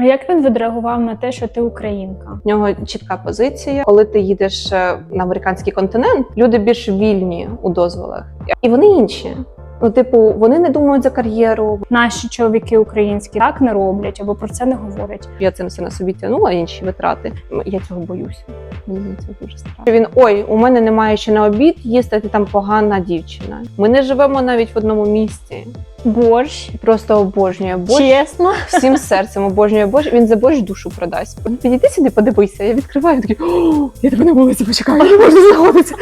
А як він відреагував на те, що ти українка? В нього чітка позиція. Коли ти їдеш на американський континент, люди більш вільні у дозволах. І вони інші. Ну, типу, вони не думають за кар'єру. Наші чоловіки українські так не роблять або про це не говорять. Я це все на собі тягнула, інші витрати. Я цього боюся. Мені це дуже страшно. Він, ой, у мене немає ще на обід їсти, ти там погана дівчина. Ми не живемо навіть в одному місці. Борщ. Просто обожнює борщ. Чесно. Всім серцем обожнює борщ. Він за борщ душу продасть. Підійди сюди, подивися. Я відкриваю, такий, о, я тебе на вулиці почекаю, не можу знаходитися.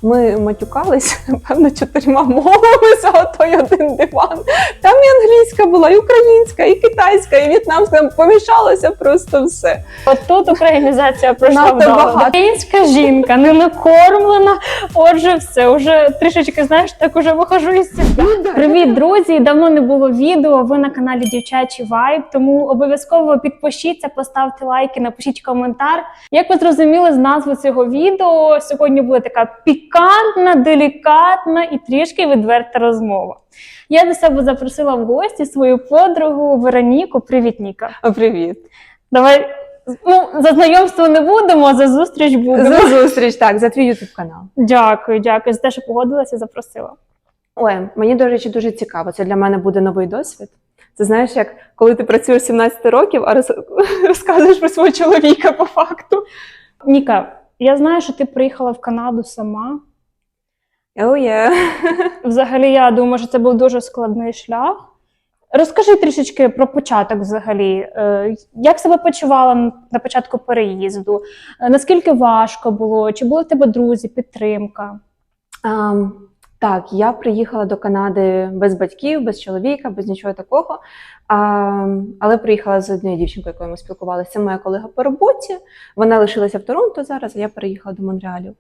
Ми матюкались, напевно, 4 мовами за той один диван. Там і англійська була, і українська, і китайська, і в'єтнамська. Помішалося просто все. От тут українізація пройшла вдало. Українська жінка, не накормлена. Отже, все, уже трішечки, знаєш, так уже вихожу із себе. Привіт, друзі! Давно не було відео, ви на каналі Дівчачий Вайб, тому обов'язково підпишіться, поставте лайки, напишіть коментар. Як ви зрозуміли з назви цього відео, сьогодні буде така пікантна, делікатна і трішки відверта розмова. Я до себе запросила в гості свою подругу Вероніку. Привіт, Ніка. Привіт. Давай, ну, за знайомство не будемо, а за зустріч будемо. За зустріч, так, за твій YouTube канал. Дякую за те, що погодилася і запросила. Ой, мені, до речі, дуже цікаво. Це для мене буде новий досвід. Це знаєш, як коли ти працюєш 17 років, а розказуєш про свого чоловіка по факту. Ніка, я знаю, що ти приїхала в Канаду сама. Взагалі, я думаю, що це був дуже складний шлях. Розкажи трішечки про початок взагалі. Як себе почувала на початку переїзду? Наскільки важко було? Чи були в тебе друзі, підтримка? Так, я приїхала до Канади без батьків, без чоловіка, без нічого такого. Але приїхала з однією дівчинкою, якою ми спілкувалися. Це моя колега по роботі. Вона лишилася в Торонто зараз, а я переїхала до Монреалю.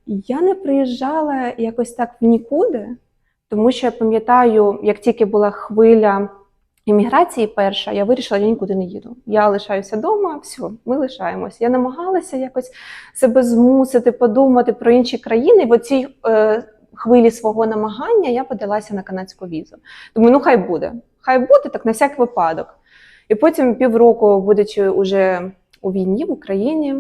Я не приїжджала якось так в нікуди, тому що я пам'ятаю, як тільки була хвиля імміграції перша, я вирішила, я нікуди не їду. Я лишаюся вдома, все, ми лишаємось. Я намагалася якось себе змусити подумати про інші країни. В оцій хвилі свого намагання я подалася на канадську візу. Думаю, ну хай буде. Хай буде, так на всяк випадок. І потім півроку, будучи вже у війні в Україні,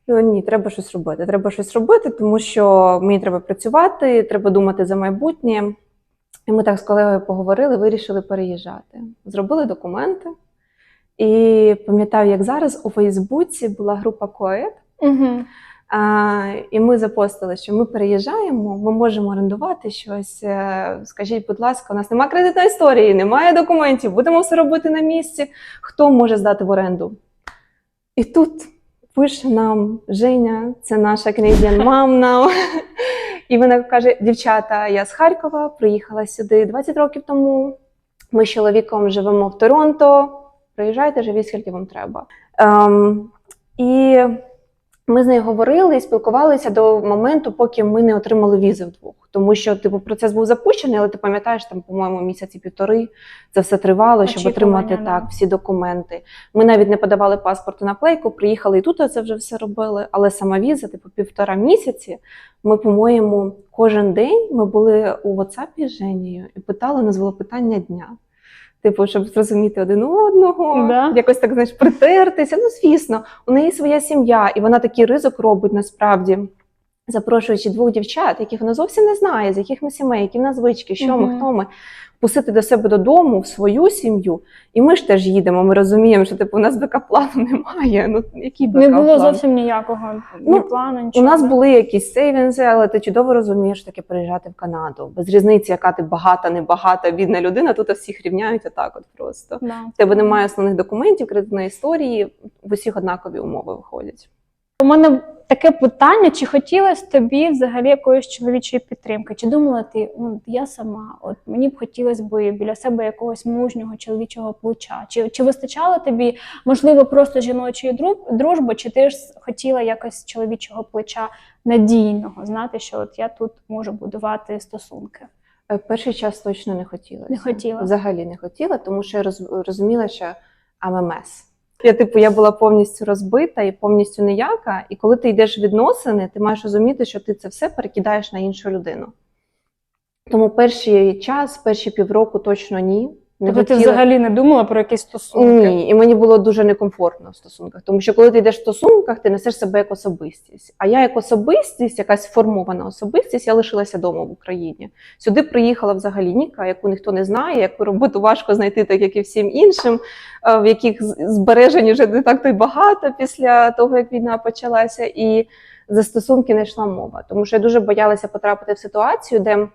ні, треба щось робити, тому що мені треба працювати, треба думати за майбутнє. І ми так з колегою поговорили, вирішили переїжджати. Зробили документи. І пам'ятаю, як зараз у Фейсбуці була група КОЕД. І ми запостили, що ми переїжджаємо, ми можемо орендувати щось. Скажіть, будь ласка, у нас немає кредитної історії, немає документів, будемо все робити на місці. Хто може здати в оренду? І тут пише нам Женя, це наша Canadian mom now. І вона каже, дівчата, я з Харкова, приїхала сюди 20 років тому. Ми з чоловіком живемо в Торонто. Приїжджайте, живіть, скільки вам треба. І ми з нею говорили і спілкувалися до моменту, поки ми не отримали візи вдвох. Тому що, типу, процес був запущений, але ти пам'ятаєш, там, по-моєму, місяці 1,5 це все тривало, щоб отримати так всі документи. Ми навіть не подавали паспорти на плейку, приїхали і тут це вже все робили. Але сама віза, типу, 1,5 місяці, ми, по-моєму, кожен день ми були у WhatsApp з Женєю і питали, у нас було питання дня. Типу, щоб зрозуміти один одного, якось так, знаєш, притертися. Ну, звісно, у неї своя сім'я, і вона такий ризик робить насправді, запрошуючи 2 дівчат, яких вона зовсім не знає, з яких ми сімей, які в нас звички, що ми, хто ми, пустити до себе додому, в свою сім'ю. І ми ж теж їдемо, ми розуміємо, що типу, у нас бек-плану немає. Ну, який бек-план? Не було зовсім ніякого плану, нічого. У нас були якісь сейвінзи, але ти чудово розумієш, що таке переїжджати в Канаду. Без різниці, яка ти багата, небагата, бідна людина, тут всіх рівняють отак от просто. В тебе немає основних документів, кредитної історії, в усіх однакові умови виходять. У мене таке питання, чи хотілося тобі взагалі якоїсь чоловічої підтримки? Чи думала ти, я сама, от мені б хотілося б біля себе якогось мужнього чоловічого плеча? Чи вистачало тобі, можливо, просто жіночої дружби, чи ти ж хотіла якось чоловічого плеча надійного, знати, що от я тут можу будувати стосунки? Перший час точно не хотілося. Не хотіла? Взагалі не хотіла, тому що я розуміла, що I'm a mess. Я була повністю розбита і повністю ніяка. І коли ти йдеш в відносини, ти маєш розуміти, що ти це все перекидаєш на іншу людину. Тому перший час, перші півроку точно ні. Не Тобто ти хотіла. взагалі не думала про якісь стосунки? Ні, і мені було дуже некомфортно в стосунках, тому що коли ти йдеш в стосунках, ти несеш себе як особистість. А я як особистість, якась сформована особистість, я лишилася вдома в Україні. Сюди приїхала взагалі Ніка, яку ніхто не знає, яку роботу важко знайти, так як і всім іншим, в яких збережень вже не так то й багато після того, як війна почалася. І за стосунки не йшла мова, тому що я дуже боялася потрапити в ситуацію, де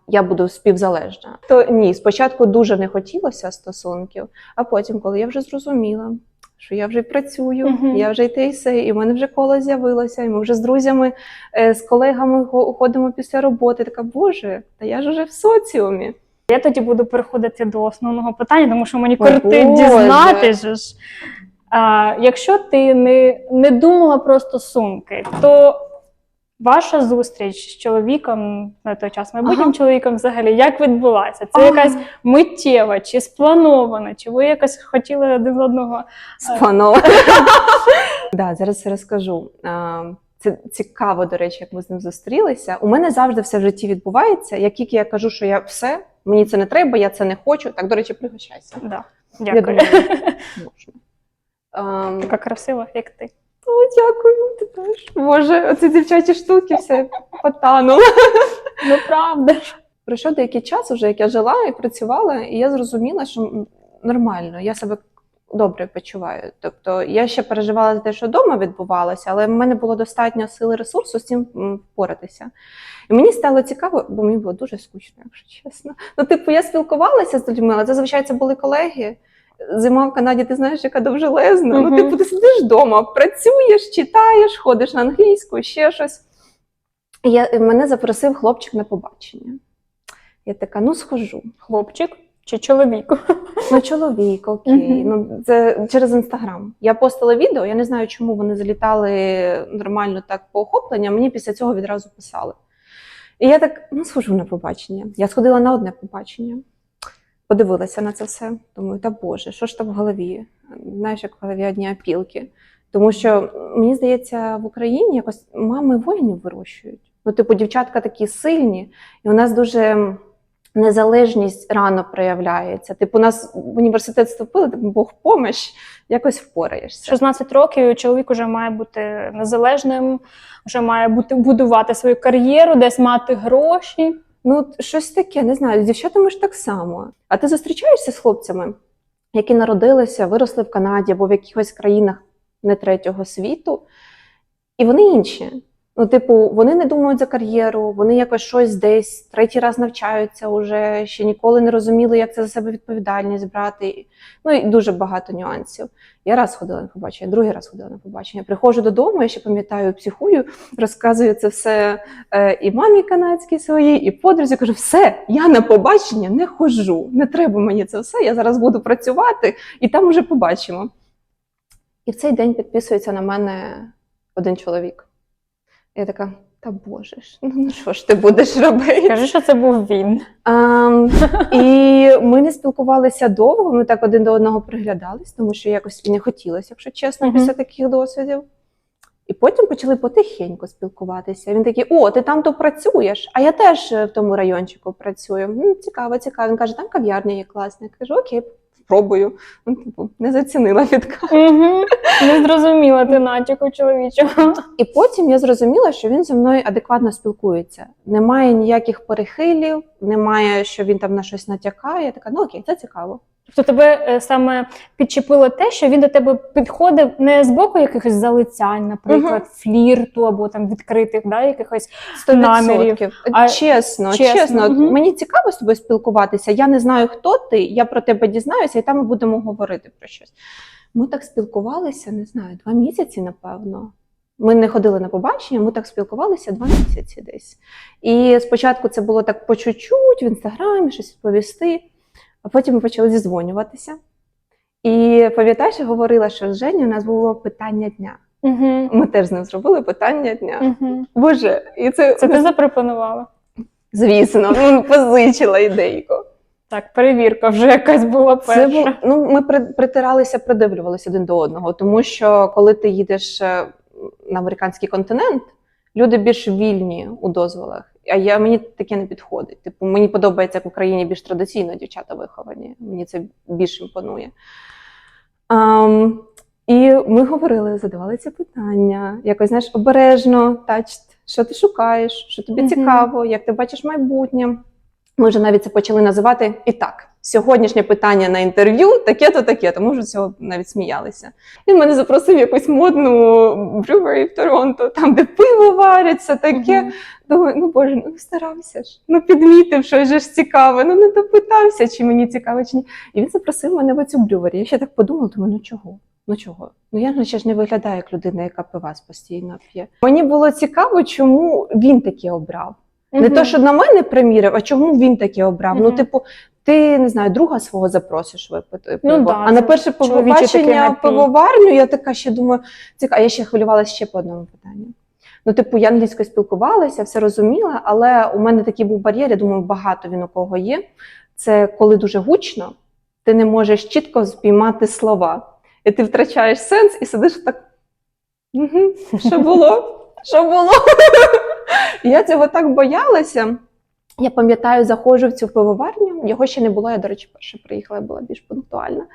я буду співзалежна. То ні, спочатку дуже не хотілося стосунків, а потім, коли я вже зрозуміла, що я вже працюю, я вже й те, і все, і в мене вже коло з'явилося, і ми вже з друзями, з колегами ходимо після роботи. Така, боже, та я ж уже в соціумі. Я тоді буду переходити до основного питання, тому що мені О, кортить Боже. дізнатися. Якщо ти не думала про стосунки, то ваша зустріч з чоловіком, на той час майбутнім чоловіком взагалі, як відбулася? Це якась миттєва, чи спланована, чи ви якось хотіли один з одного? Сплановано. Да, зараз все розкажу. Це цікаво, до речі, як ми з ним зустрілися. У мене завжди все в житті відбувається. Як тільки я кажу, що я все, мені це не треба, я це не хочу. Так, до речі, пригощайся. Да. Я Дякую. думаю, можна. Така красива, як ти. О, дякую, ти теж. Боже, оці дівчачі штуки все потануло. Ну, правда. Пройшов деякий час вже, як я жила і працювала, і я зрозуміла, що нормально, я себе добре почуваю. Тобто я ще переживала за те, що вдома відбувалося, але в мене було достатньо сили, ресурсу з цим впоратися. І мені стало цікаво, бо мені було дуже скучно, якщо чесно. Ну, типу, я спілкувалася з людьми, але зазвичай це були колеги. Зима в Канаді, ти знаєш, яка довжелезна. Ну, типу, ти сидиш вдома, працюєш, читаєш, ходиш на англійську, ще щось. І мене запросив хлопчик на побачення. Я така, ну, схожу. Хлопчик чи чоловік? Ну, чоловік, окей. Ну, це через Інстаграм. Я постила відео, я не знаю, чому вони залітали нормально так по охопленню, мені після цього відразу писали. І я так, ну, схожу на побачення. Я сходила на одне побачення. Подивилася на це все. Думаю, та Боже, що ж там в голові? Знаєш, як в голові одні опілки. Тому що, мені здається, в Україні якось мами воїнів вирощують. Ну, типу, дівчатка такі сильні, і у нас дуже незалежність рано проявляється. Типу, у нас в університет вступили, типу, Бог помощ, якось впораєшся. 16 років чоловік вже має бути незалежним, вже має будувати свою кар'єру, десь мати гроші. Ну, щось таке, не знаю, з дівчатами ж так само. А ти зустрічаєшся з хлопцями, які народилися, виросли в Канаді або в якихось країнах не третього світу, і вони інші. Ну, типу, вони не думають за кар'єру, вони якось щось десь, третій раз навчаються уже, ще ніколи не розуміли, як це за себе відповідальність брати. Ну, і дуже багато нюансів. Я раз ходила на побачення, другий раз ходила на побачення. Приходжу додому, я ще пам'ятаю, психую, розказую це все і мамі канадській своїй, і подрузі. Кажу, все, я на побачення не ходжу, не треба мені це все, я зараз буду працювати, і там вже побачимо. І в цей день підписується на мене один чоловік. Я така, та Боже ж, ну що ж ти будеш робити? Кажи, що це був він. І ми не спілкувалися довго, ми так один до одного приглядались, тому що якось не хотілося, якщо чесно, після таких досвідів. І потім почали потихеньку спілкуватися. Він такий, о, ти там то працюєш, а я теж в тому райончику працюю. Цікаво, цікаво. Він каже, там кав'ярня є класна. Я кажу, окей, спробую. Ну, типу, не зацінила відказ. Не зрозуміла ти натяку чоловічого. І потім я зрозуміла, що він зі мною адекватно спілкується. Немає ніяких перехилів, немає, що він там на щось натякає. Я така, ну окей, це цікаво. Тобто тебе саме підчепило те, що він до тебе підходив не з боку якихось залицянь, наприклад, флірту або там відкритих, да, якихось 100%. намірів. Чесно. Мені цікаво з тобою спілкуватися. Я не знаю, хто ти, я про тебе дізнаюся, і там ми будемо говорити про щось. Ми так спілкувалися, не знаю, 2 місяці, напевно. Ми не ходили на побачення, ми так спілкувалися 2 місяці десь. І спочатку це було так по чуть-чуть, в Інстаграмі щось відповісти. А потім ми почали зідзвонюватися. І пам'ятаєш, я говорила, що з Женєю у нас було питання дня. Ми теж з ним зробили питання дня. Боже, і це ти запропонувала? Звісно, позичила ідейку. Так, перевірка вже якась була перша. Ми притиралися, придивлювалися один до одного, тому що коли ти їдеш на американський континент, люди більш вільні у дозволах. мені таке не підходить. Типу, мені подобається, як в Україні більш традиційно дівчата виховані. Мені це більш імпонує. І ми говорили, задавали ці питання, якось, знаєш, обережно, що ти шукаєш, що тобі цікаво, як ти бачиш майбутнє. Ми вже навіть це почали називати і так. Сьогоднішнє питання на інтерв'ю таке-то, таке-то. Ми вже цього навіть сміялися. Він мене запросив в якусь модну брювері в Торонто, там, де пиво вариться, таке. Думаю, ну боже, ну старався ж, ну підмітив, що ж цікаве, ну не допитався, чи мені цікаво, чи ні. І він запросив мене в цю брювері. Я ще так подумала, думаю, ну чого? Ну чого? Ну я ще ж не виглядаю як людина, яка пивас постійно п'є. Мені було цікаво, чому він таке обрав. Не то, що на мене приміряв, а чому він таке обрав. Ну, типу, ти, не знаю, друга свого запросиш випити пиво. Ну, да, а на перше побачення пивоварню я така ще думаю, цікаво. А я ще хвилювалася ще по одному питанню. Ну, типу, я англійською спілкувалася, все розуміла, але у мене такий був бар'єр, я думаю, багато він у кого є. Це коли дуже гучно, ти не можеш чітко спіймати слова. І ти втрачаєш сенс і сидиш так, що було? Що було? Я цього так боялася. Я пам'ятаю, заходжу в цю пивоварню, його ще не було, я, до речі, перша приїхала, я була більш пунктуальна.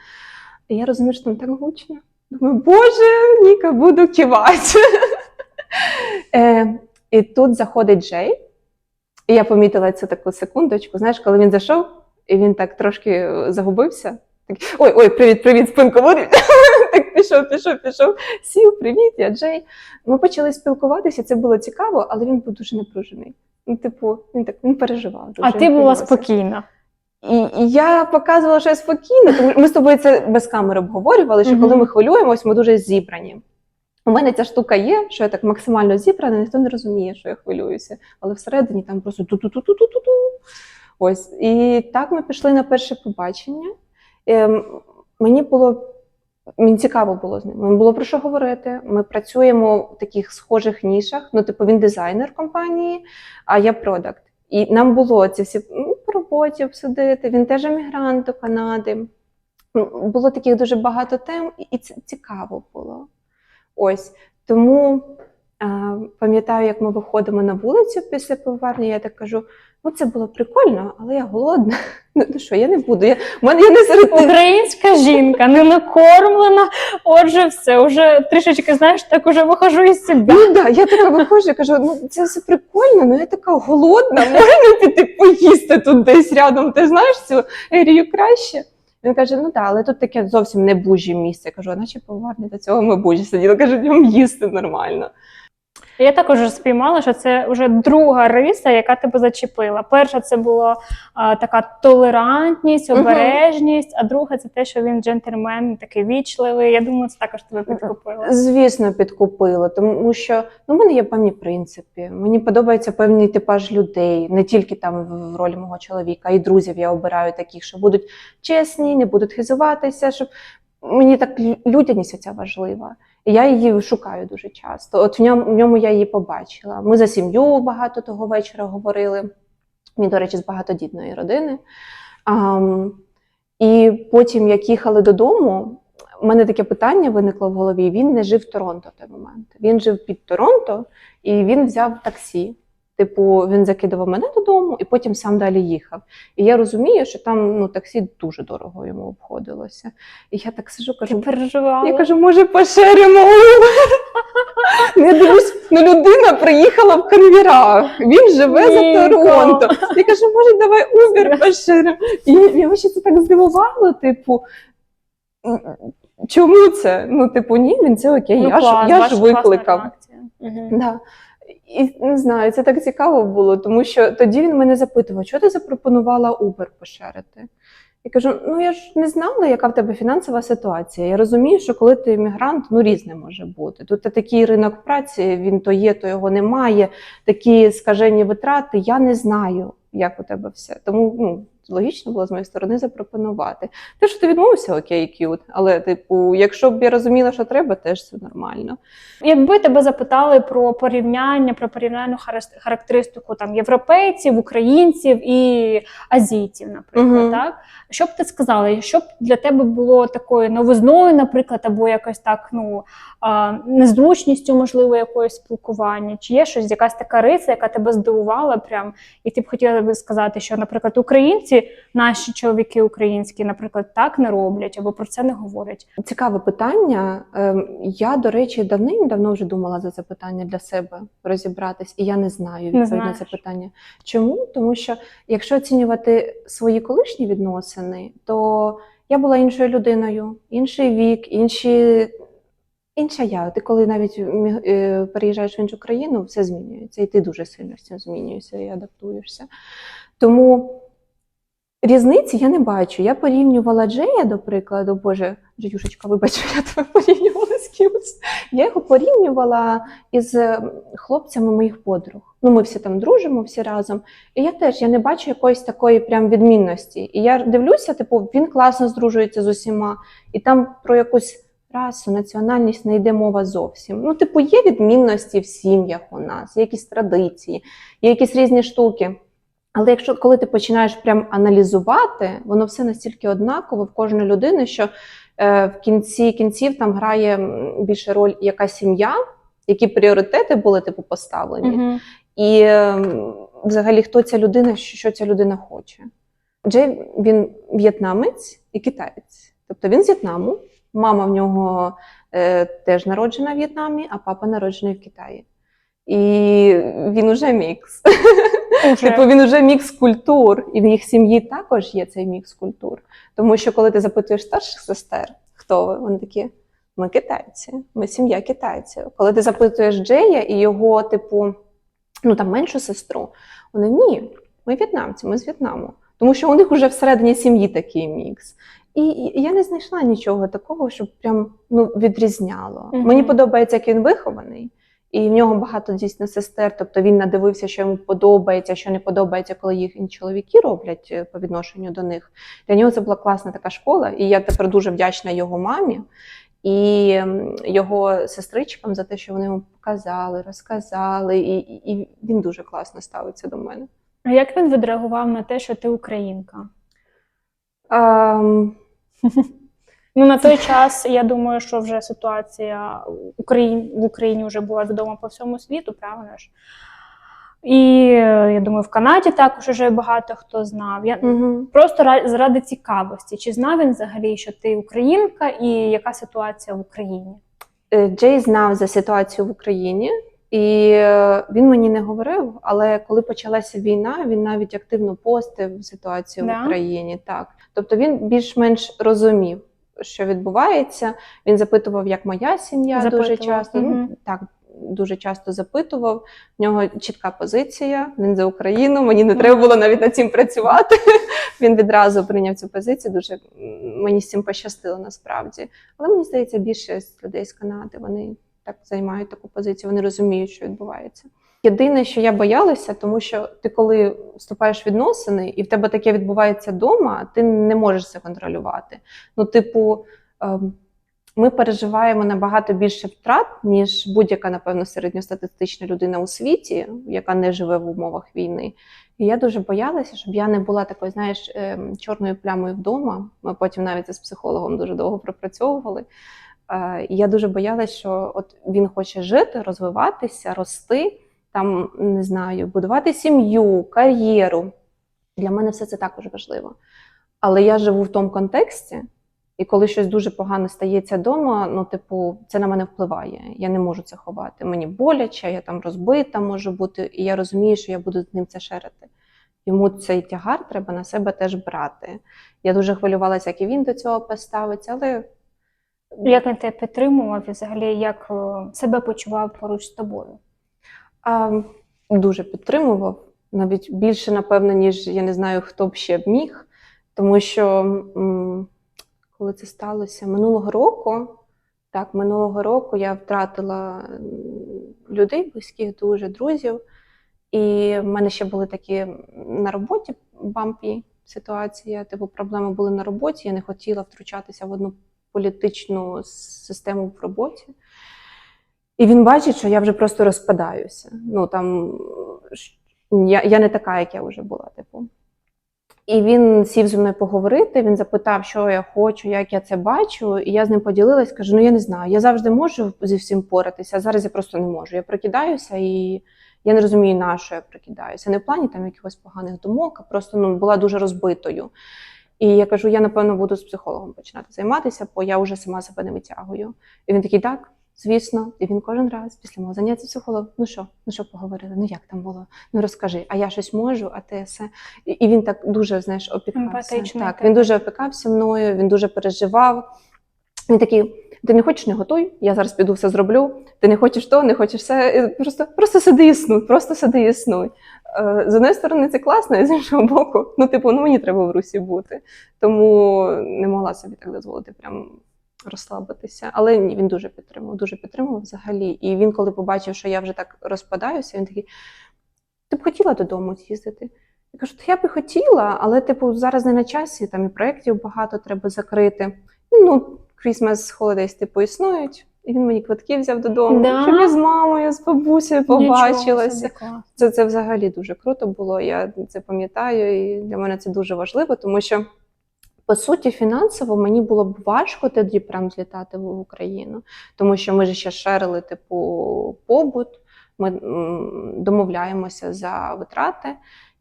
І я розумію, що там так гучно. Думаю, боже, Ніка, буду кивати. І тут заходить Джей, і я помітила цю таку секундочку, знаєш, коли він зайшов, і він так трошки загубився. Так, ой, привіт, спинку вирвіть. Так пішов. Сів, привіт, я Джей. Ми почали спілкуватися, це було цікаво, але він був дуже напружений. Ну, типу, він переживав. Дуже, а ти була спокійна? І я показувала, що я спокійна, тому ми з тобою це без камери обговорювали, що коли ми хвилюємось, ми дуже зібрані. У мене ця штука є, що я так максимально зібрана, ніхто не розуміє, що я хвилююся. Але всередині там просто ту-ту-ту-ту-ту-ту. Ось. І так ми пішли на перше побачення. Мені цікаво було з ним. Мені було про що говорити. Ми працюємо в таких схожих нішах. Ну, типу, він дизайнер компанії, а я продакт. І нам було ці всі по роботі обсудити. Він теж емігрант до Канади. Було таких дуже багато тем, і це цікаво було. Ось. Тому пам'ятаю, як ми виходимо на вулицю після пивоварні, я так кажу, ну це було прикольно, але я голодна. Ну що, я не буду. Я не серед тих. Українська жінка, не накормлена, отже все, вже трішечки, знаєш, так уже виходжу із себе. Ну так, я така виходжу, я кажу, ну це все прикольно, але я така голодна, можна піти поїсти тут десь рядом, ти знаєш цю ерію краще? Він каже, ну так, але тут таке зовсім не бужі місце. Я кажу, а наче пивоварня, до цього ми бужі сиділи. Каже, вам їсти нормально. Я також спіймала, що це вже друга риса, яка тебе зачепила. Перша – це була така толерантність, обережність, а друга – це те, що він джентльмен, такий вічливий. Я думаю, це також тебе підкупило. Звісно, підкупило, тому що в мене є певні принципи. Мені подобається певний типаж людей, не тільки там в ролі мого чоловіка, а й друзів я обираю таких, що будуть чесні, не будуть хизуватися, щоб мені так людяність оця важлива. І я її шукаю дуже часто. От в ньому я її побачила. Ми за сім'ю багато того вечора говорили. Він, до речі, з багатодітної родини. І потім, як їхали додому, у мене таке питання виникло в голові. Він не жив в Торонто в той момент. Він жив під Торонто, і він взяв таксі. Типу, він закидував мене додому і потім сам далі їхав. І я розумію, що там таксі дуже дорого йому обходилося. І я так сижу, кажу, я кажу, може пошеримо Uber? Я дивлюсь, людина приїхала в Канвірах, він живе за Торонто. Я кажу, може давай Uber пошеримо? І я ще це так здивувало, типу, чому це? Ну, типу, ні, він це окей, я ж викликав. Да. І не знаю, це так цікаво було, тому що тоді він мене запитував, чого ти запропонувала Uber пошерити? Я кажу, ну я ж не знала, яка в тебе фінансова ситуація. Я розумію, що коли ти іммігрант, різне може бути. Тут такий ринок праці, він то є, то його немає, такі скажені витрати, я не знаю, як у тебе все. Тому логічно було з моєї сторони запропонувати. Те, що ти відмовився, окей, к'ют, але, типу, якщо б я розуміла, що треба, теж все нормально. Якби тебе запитали про порівняння, про порівняльну характеристику там європейців, українців і азійців, наприклад, так? Що б ти сказала? Що б для тебе було такою новизною, наприклад, або якось так, незручністю, можливо, якоїсь спілкування? Чи є щось, якась така риса, яка тебе здивувала прям, і ти б хотіла би сказати, що, наприклад, українці, наші чоловіки українські, наприклад, так не роблять, або про це не говорять? Цікаве питання. Я, до речі, давним-давно вже думала за це питання для себе розібратись, і я не знаю відповідь на це питання. Чому? Тому що, якщо оцінювати свої колишні відносини, то я була іншою людиною, інший вік, інша я. Ти коли навіть переїжджаєш в іншу країну, все змінюється, і ти дуже сильно з цим змінюєшся і адаптуєшся. Тому різниці я не бачу. Я порівнювала Джея, до прикладу, боже, Джеюшечка, вибач, що я тебе порівнювала з кимось. Я його порівнювала із хлопцями моїх подруг. Ми всі там дружимо, всі разом. І я не бачу якоїсь такої прям відмінності. І я дивлюся, він класно здружується з усіма. І там про якусь расу, національність не йде мова зовсім. Є відмінності в сім'ях у нас, є якісь традиції, є якісь різні штуки. Але коли ти починаєш прям аналізувати, воно все настільки однаково в кожної людини, що в кінці кінців там грає більше роль яка сім'я, які пріоритети були поставлені, і взагалі хто ця людина, що ця людина хоче. Джей, він в'єтнамець і китаєць. Тобто він з В'єтнаму, мама в нього теж народжена в В'єтнамі, а папа народжений в Китаї. І він уже мікс. Він уже мікс культур, і в їх сім'ї також є цей мікс культур. Тому що коли ти запитуєш старших сестер, хто ви, вони такі, ми китайці, ми сім'я китайців. Коли ти запитуєш Джея і його, меншу сестру, вони, ні, ми в'єтнамці, ми з В'єтнаму. Тому що у них вже всередині сім'ї такий мікс. І я не знайшла нічого такого, щоб прям відрізняло. Мені подобається, як він вихований. І в нього багато дійсно сестер, тобто він надивився, що йому подобається, що не подобається, коли їх чоловіки роблять по відношенню до них. Для нього це була класна така школа, і я тепер дуже вдячна його мамі і його сестричкам за те, що вони йому показали, розказали, і він дуже класно ставиться до мене. А як він відреагував на те, що ти українка? На той час, я думаю, що вже ситуація в Україні вже була відома по всьому світу, правильно ж? І, я думаю, в Канаді також вже багато хто знав. Просто заради цікавості. Чи знав він взагалі, що ти українка і яка ситуація в Україні? Джей знав за ситуацію в Україні. І він мені не говорив, але коли почалася війна, він навіть активно постив ситуацію в Україні. Так. Тобто він більш-менш розумів, що відбувається. Він запитував, як моя сім'я дуже часто. Так, дуже часто запитував. В нього чітка позиція, він за Україну, мені не треба було навіть над цим працювати. Він відразу прийняв цю позицію, дуже мені з цим пощастило насправді. Але мені здається, більшість людей з Канади, вони так займають таку позицію, вони розуміють, що відбувається. Єдине, що я боялася, тому що ти коли вступаєш в відносини, і в тебе таке відбувається вдома, ти не можеш це контролювати. Ми переживаємо набагато більше втрат, ніж будь-яка, напевно, середньостатистична людина у світі, яка не живе в умовах війни. І я дуже боялася, щоб я не була такою, чорною плямою вдома. Ми потім навіть з психологом дуже довго пропрацьовували. І я дуже боялася, що він хоче жити, розвиватися, рости, будувати сім'ю, кар'єру. Для мене все це також важливо. Але я живу в тому контексті, і коли щось дуже погане стається вдома, це на мене впливає. Я не можу це ховати. Мені боляче, я там розбита можу бути, і я розумію, що я буду з ним це шерити. Йому цей тягар треба на себе теж брати. Я дуже хвилювалася, як і він до цього поставиться, але... Як він тебе підтримував і взагалі як себе почував поруч з тобою? Дуже підтримував. Навіть більше, напевно, ніж я не знаю, хто б ще б міг. Тому що, коли це сталося минулого року я втратила людей близьких, дуже друзів. І в мене ще були такі на роботі бампі ситуація, типу проблеми були на роботі, я не хотіла втручатися в одну політичну систему в роботі. І він бачить, що я вже просто розпадаюся. Ну, там, я не така, як я вже була, типу. І він сів зі мною поговорити, він запитав, що я хочу, як я це бачу, і я з ним поділилась, кажу, ну я не знаю, я завжди можу зі всім поратися, а зараз я просто не можу. Я прокидаюся і я не розумію, на що я прокидаюся. Не в плані там якихось поганих думок, а просто була дуже розбитою. І я кажу, я, напевно, буду з психологом починати займатися, бо я вже сама себе не витягую. І він такий, так, звісно. І він кожен раз після мого заняття психологом, ну що поговорили, ну як там було, ну розкажи, а я щось можу, а ти все. І він так дуже, знаєш, опікався. Так, він дуже опікався мною, він дуже переживав. Він такий, ти не хочеш, не готуй, я зараз піду все зроблю, ти не хочеш то, не хочеш все, просто сиди і існуй. З однієї сторони це класно, а з іншого боку, мені треба в русі бути. Тому не могла собі так дозволити прям розслабитися. Але ні, він дуже підтримував взагалі. І він, коли побачив, що я вже так розпадаюся, він такий, ти б хотіла додому з'їздити? Я кажу, я б і хотіла, але зараз не на часі, там і проєктів багато треба закрити. Christmas holidays, існують. І він мені квитки взяв додому, щоб я з мамою, з бабусею побачилася. Це взагалі дуже круто було, я це пам'ятаю, і для мене це дуже важливо, тому що, по суті, фінансово мені було б важко тоді прям злітати в Україну, тому що ми ж ще шерили, побут, ми домовляємося за витрати,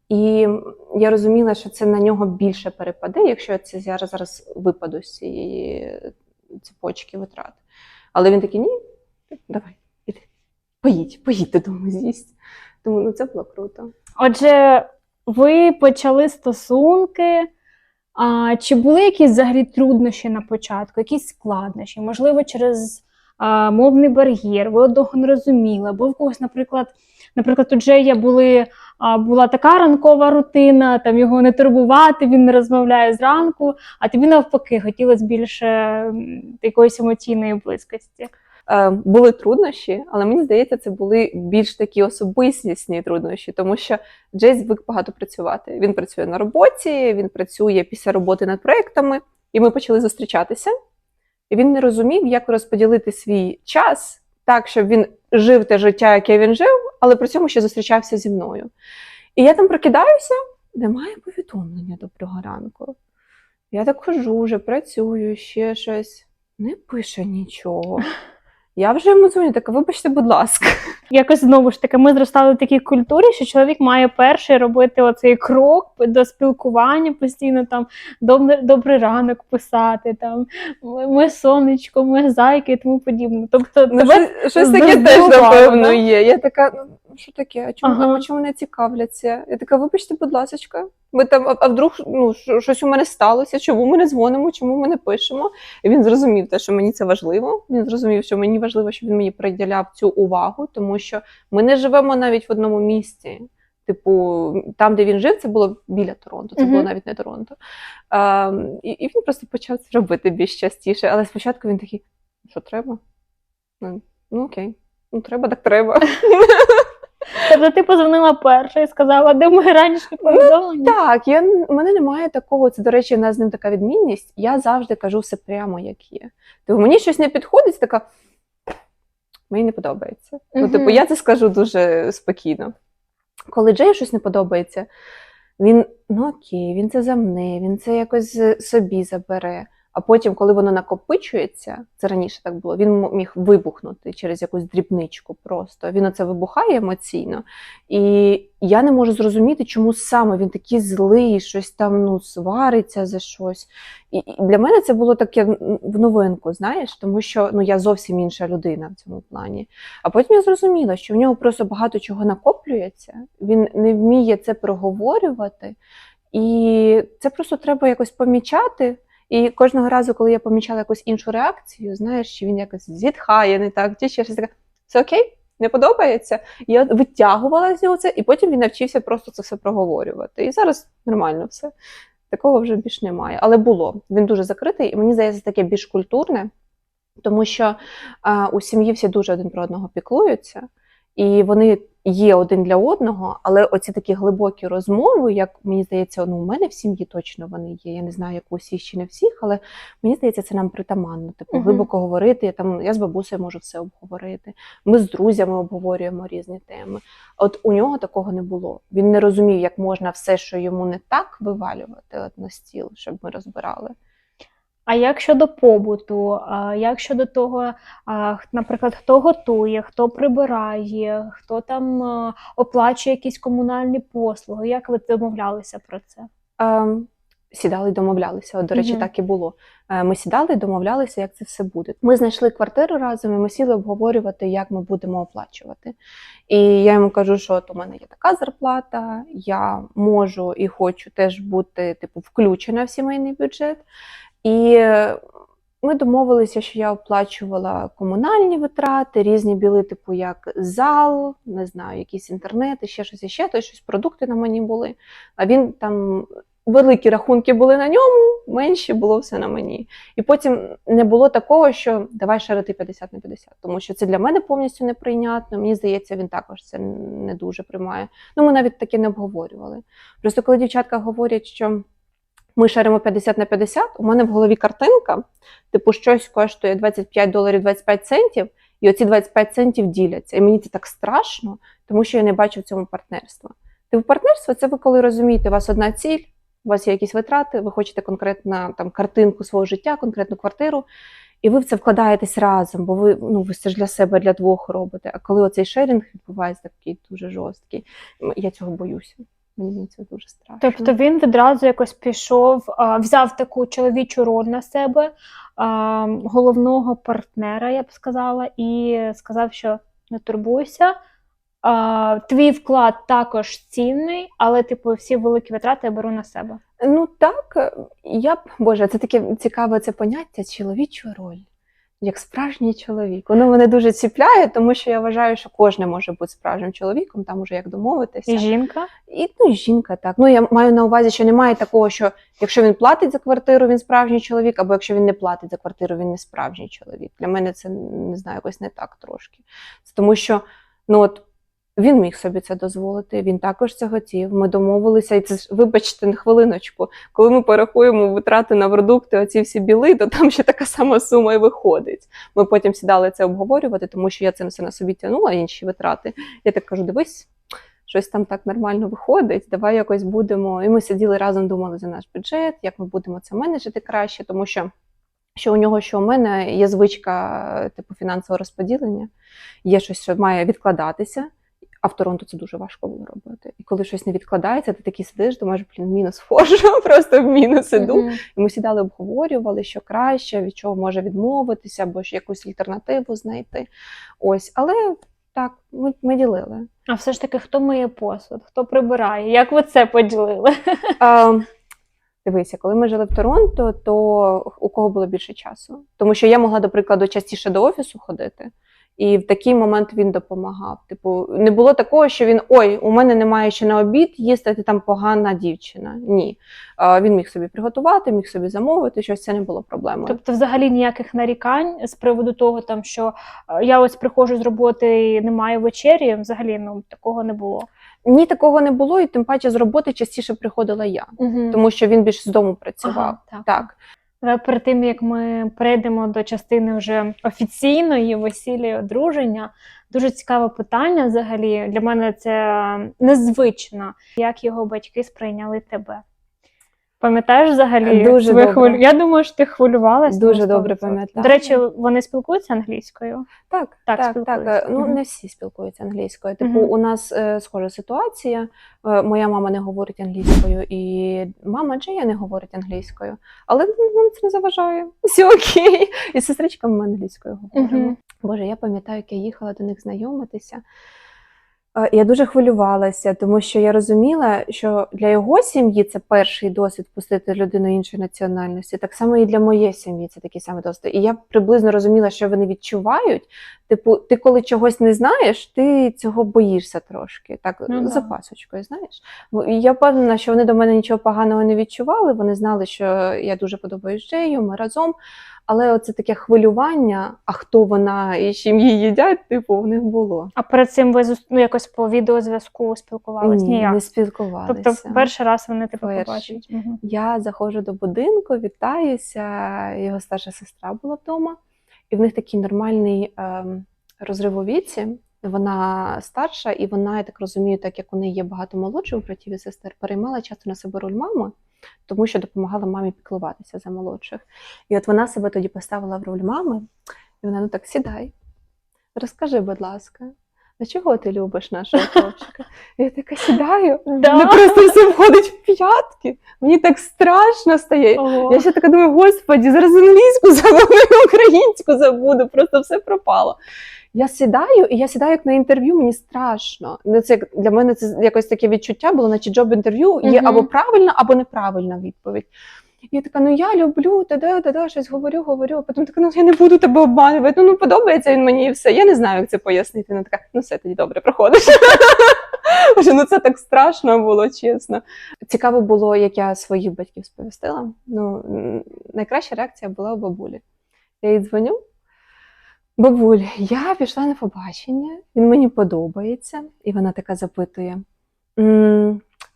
і я розуміла, що це на нього більше перепаде, якщо я зараз випаду з цієї цепочки витрат. Але він такий, ні, давай, іди, поїдь додому з'їсть. Тому це було круто. Отже, ви почали стосунки. Чи були якісь взагалі труднощі на початку, якісь складнощі? Можливо, через мовний бар'єр, ви одного не розуміли, або в когось, наприклад, у Джея була така ранкова рутина, там його не турбувати, він не розмовляє зранку, а тобі навпаки хотілося більше якоїсь емоційної близькості. Були труднощі, але мені здається, це були більш такі особистісні труднощі, тому що Джей звик багато працювати. Він працює на роботі, він працює після роботи над проєктами, і ми почали зустрічатися. І він не розумів, як розподілити свій час так, щоб він жив те життя, яке він жив, але при цьому ще зустрічався зі мною. І я там прокидаюся, немає повідомлення доброго ранку. Я так хожу, вже працюю, ще щось. Не пише нічого. Я вже йому дзвоню, така, вибачте, будь ласка. Якось, знову ж таки, ми зростали в такій культурі, що чоловік має перший робити оцей крок до спілкування, постійно там добрий ранок писати, там ми сонечко, ми зайки і тому подібне. Тобто, щось таке теж, напевно, є. Я така, що таке, а чому не цікавляться? Я така, вибачте, будь ласочка. А вдруг щось у мене сталося, чому ми не дзвонимо, чому ми не пишемо? І він зрозумів те, що мені це важливо. Він зрозумів, що мені важливо, щоб він мені приділяв цю увагу, тому що ми не живемо навіть в одному місці. Там, де він жив, це було біля Торонто, це було навіть не Торонто. І він просто почав це робити більш частіше. Але спочатку він такий, що треба? Окей, треба, так треба. Тобто ти позвонила перша і сказала, де моє ранішнє повідомлення? Так, в мене немає такого, це, до речі, в нас з ним така відмінність, я завжди кажу все прямо, як є. Мені щось не підходить, така, мені не подобається. Я це скажу дуже спокійно. Коли Джею щось не подобається, він, окей, він це замне, він це якось собі забере. А потім, коли воно накопичується, це раніше так було, він міг вибухнути через якусь дрібничку просто. Він оце вибухає емоційно. І я не можу зрозуміти, чому саме він такий злий, щось там свариться за щось. І для мене це було таке в новинку, знаєш, тому що я зовсім інша людина в цьому плані. А потім я зрозуміла, що в нього просто багато чого накоплюється, він не вміє це проговорювати, і це просто треба якось помічати. І кожного разу, коли я помічала якусь іншу реакцію, знаєш, чи він якось зітхає не так, чи ще щось таке, все окей, не подобається. Я витягувала з нього це, і потім він навчився просто це все проговорювати. І зараз нормально все. Такого вже більш немає. Але було. Він дуже закритий, і мені здається, таке більш культурне, тому що у сім'ї всі дуже один про одного піклуються, і вони є один для одного, але оці такі глибокі розмови, як мені здається, ну, у мене в сім'ї точно вони є. Я не знаю, як у всіх чи не всіх, але мені здається, це нам притаманно. Типу, глибоко говорити. Я з бабусею можу все обговорити. Ми з друзями обговорюємо різні теми. От у нього такого не було. Він не розумів, як можна все, що йому не так, вивалювати на стіл, щоб ми розбирали. А як щодо побуту, як щодо того, наприклад, хто готує, хто прибирає, хто там оплачує якісь комунальні послуги? Як ви домовлялися про це? Сідали і домовлялися. От, до речі, так і було. Ми сідали і домовлялися, як це все буде. Ми знайшли квартиру разом, і ми сіли обговорювати, як ми будемо оплачувати. І я йому кажу, що от у мене є така зарплата, я можу і хочу теж бути типу включена в сімейний бюджет. І ми домовилися, що я оплачувала комунальні витрати, різні біли, типу як зал, не знаю, якісь інтернети, ще щось, продукти на мені були. А він там, великі рахунки були на ньому, менші було все на мені. І потім не було такого, що давай шарити 50 на 50, тому що це для мене повністю неприйнятно. Мені здається, він також це не дуже приймає. Ну, ми навіть таке не обговорювали. Просто коли дівчатка говорять, що ми шаримо 50 на 50, у мене в голові картинка, типу щось коштує $25 25 центів, і оці 25 центів діляться. І мені це так страшно, тому що я не бачу в цьому партнерства. Типу партнерство – це ви коли розумієте, у вас одна ціль, у вас є якісь витрати, ви хочете конкретну там, картинку свого життя, конкретну квартиру, і ви в це вкладаєтесь разом, бо ви це ж для себе, для двох робите. А коли оцей шерінг відбувається такий дуже жорсткий, я цього боюся. Мені це дуже страшно. Тобто він відразу якось пішов, взяв таку чоловічу роль на себе, головного партнера, я б сказала, і сказав, що не турбуйся, твій вклад також цінний, але типу всі великі витрати я беру на себе. Ну так, Боже, це таке цікаве це поняття чоловіча роль. Як справжній чоловік. Воно мене дуже ціпляє, тому що я вважаю, що кожен може бути справжнім чоловіком, там уже як домовитися. І жінка? І жінка, так. Ну, я маю на увазі, що немає такого, що якщо він платить за квартиру, він справжній чоловік, або якщо він не платить за квартиру, він не справжній чоловік. Для мене це, не знаю, якось не так трошки. Це тому що, він міг собі це дозволити, він також це хотів, ми домовилися, і це ж, вибачте, на хвилиночку, коли ми порахуємо витрати на продукти, оці всі біли, то там ще така сама сума і виходить. Ми потім сідали це обговорювати, тому що я це все на собі тягнула, інші витрати. Я так кажу, дивись, щось там так нормально виходить, давай якось будемо. І ми сиділи разом, думали за наш бюджет, як ми будемо це менеджити краще, тому що у нього, що у мене є звичка типу фінансового розподілення, є щось, що має відкладатися. А в Торонто це дуже важко було робити. І коли щось не відкладається, ти такий сидиш, думаєш, мінус вхожу, просто в мінус іду. І ми сідали, обговорювали, що краще, від чого може відмовитися, або ж якусь альтернативу знайти. Ось, але так, ми ділили. А все ж таки, хто миє посуд, хто прибирає? Як ви це поділили? Дивися, коли ми жили в Торонто, то у кого було більше часу? Тому що я могла, до прикладу, частіше до офісу ходити. І в такий момент він допомагав. Типу, не було такого, що він, у мене немає ще на обід їсти, ти там погана дівчина. Ні. Він міг собі приготувати, міг собі замовити, щось, це не було проблемою. Тобто взагалі ніяких нарікань з приводу того, там, що я ось приходжу з роботи і немає вечері, взагалі такого не було? Ні, такого не було, і тим паче з роботи частіше приходила я, тому що він більше з дому працював. Так. Перед тим, як ми перейдемо до частини вже офіційної весілля і одруження, дуже цікаве питання взагалі. Для мене це незвично. Як його батьки сприйняли тебе? Пам'ятаєш взагалі? Дуже добре. Я думаю, що ти хвилювалася. Дуже добре пам'ятаю. До речі, вони спілкуються англійською? Так. Ну, не всі спілкуються англійською. Типу, у нас схожа ситуація. Моя мама не говорить англійською, і мама Джея не говорить англійською. Але нам це не заважає. Все окей. І з сестричками ми англійською говоримо. Боже, я пам'ятаю, як я їхала до них знайомитися. Я дуже хвилювалася, тому що я розуміла, що для його сім'ї це перший досвід пустити людину іншої національності. Так само і для моєї сім'ї це такий самий досвід. І я приблизно розуміла, що вони відчувають. Типу, ти коли чогось не знаєш, ти цього боїшся трошки. Так, за пасочкою, знаєш. І я впевнена, що вони до мене нічого поганого не відчували. Вони знали, що я дуже подобаюсь Джею, ми разом. Але оце таке хвилювання, а хто вона і з чим її їдять, типу, в них було. А перед цим ви якось по відеозв'язку спілкувалися? Ні, Ніяк? не спілкувалися. Тобто перший раз вони тебе Перший. побачать? Угу. Я заходжу до будинку, вітаюся, його старша сестра була вдома, і в них такий нормальний розрив у віці. Вона старша, і вона, я так розумію, так як у неї є багато молодших братів і сестер, переймала часто на себе роль мами, тому що допомагала мамі піклуватися за молодших. І от вона себе тоді поставила в роль мами, і вона, ну так, сідай, розкажи, будь ласка, а чого ти любиш нашого хлопчика? Я така сідаю, мене просто все входить в п'ятки, мені так страшно стає. Ого. Я ще така думаю, господі, зараз англійську забуду, українську забуду, просто все пропало. Я сідаю, і я сідаю як на інтерв'ю, мені страшно. Це, для мене це якось таке відчуття було, наче джоб-інтерв'ю, є або правильна, або неправильна відповідь. І я така, ну я люблю, щось говорю, а потім така, ну я не буду тебе обманювати, ну подобається він мені і все. Я не знаю, як це пояснити. Вона така, ну все, тоді добре, проходиш. Ну це так страшно було, чесно. Цікаво було, як я своїх батьків сповістила. Ну, найкраща реакція була у бабулі. Я їй дзвоню. Бабуль, я пішла на побачення, він мені подобається. І вона така запитує,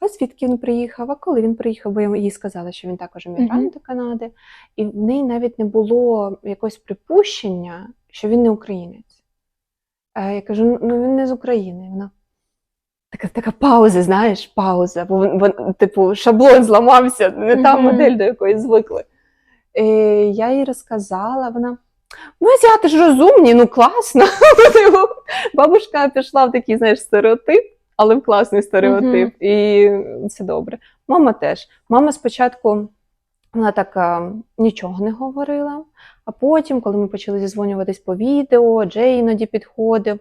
а звідки він приїхав, а коли він приїхав? Бо я їй сказала, що він також емігрант до Канади. І в неї навіть не було якогось припущення, що він не українець. Я кажу, ну він не з України. Вона така пауза, знаєш, пауза. Бо типу, шаблон зламався, не та модель, до якої звикли. Я їй розказала, вона, ну, азіати ж розумні, ну класно. Бабушка пішла в такий, знаєш, стереотип, але в класний стереотип, і це добре. Мама теж. Мама спочатку, вона так нічого не говорила, а потім, коли ми почали зізвонюватись по відео, Джей іноді підходив,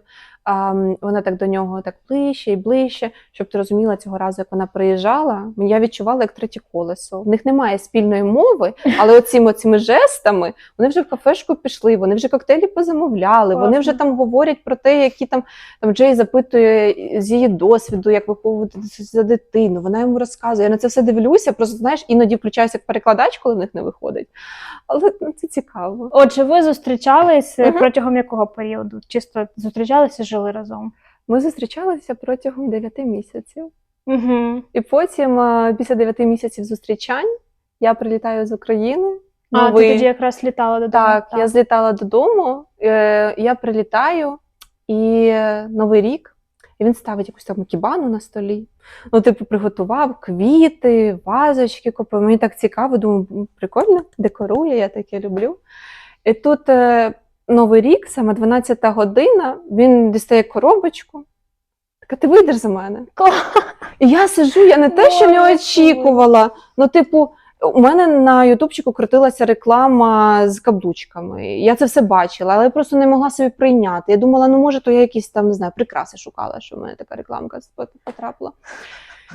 вона так до нього так ближче і ближче, щоб ти розуміла, цього разу, як вона приїжджала, я відчувала як третє колесо. В них немає спільної мови, але оціми жестами вони вже в кафешку пішли, вони вже коктейлі позамовляли, вони вже там говорять про те, які там Джей запитує з її досвіду, як виховуватися за дитину, вона йому розказує. Я на це все дивлюся, просто, знаєш, іноді включаюся як перекладач, коли в них не виходить. Але це цікаво. Отже, ви зустрічались протягом якого періоду? Чисто зустрічалися, жили разом? Ми зустрічалися протягом 9 місяців. І потім, після 9 місяців зустрічань, я прилітаю з України. А, ти тоді якраз літала додому? Так, я злітала додому, я прилітаю, і Новий рік, і він ставить якусь там кібану на столі. Ну, типу, приготував квіти, вазочки купив. Мені так цікаво, думаю, прикольно, декорує, я таке люблю. І тут Новий рік, саме 12-та година, він дістає коробочку. Така, ти вийдеш за мене? І я сиджу, я не те, що не очікувала. Ну, типу, у мене на ютубчику крутилася реклама з каблучками. Я це все бачила, але я просто не могла собі прийняти. Я думала, ну може, то я якісь там, не знаю, прикраси шукала, що в мене така рекламка потрапила.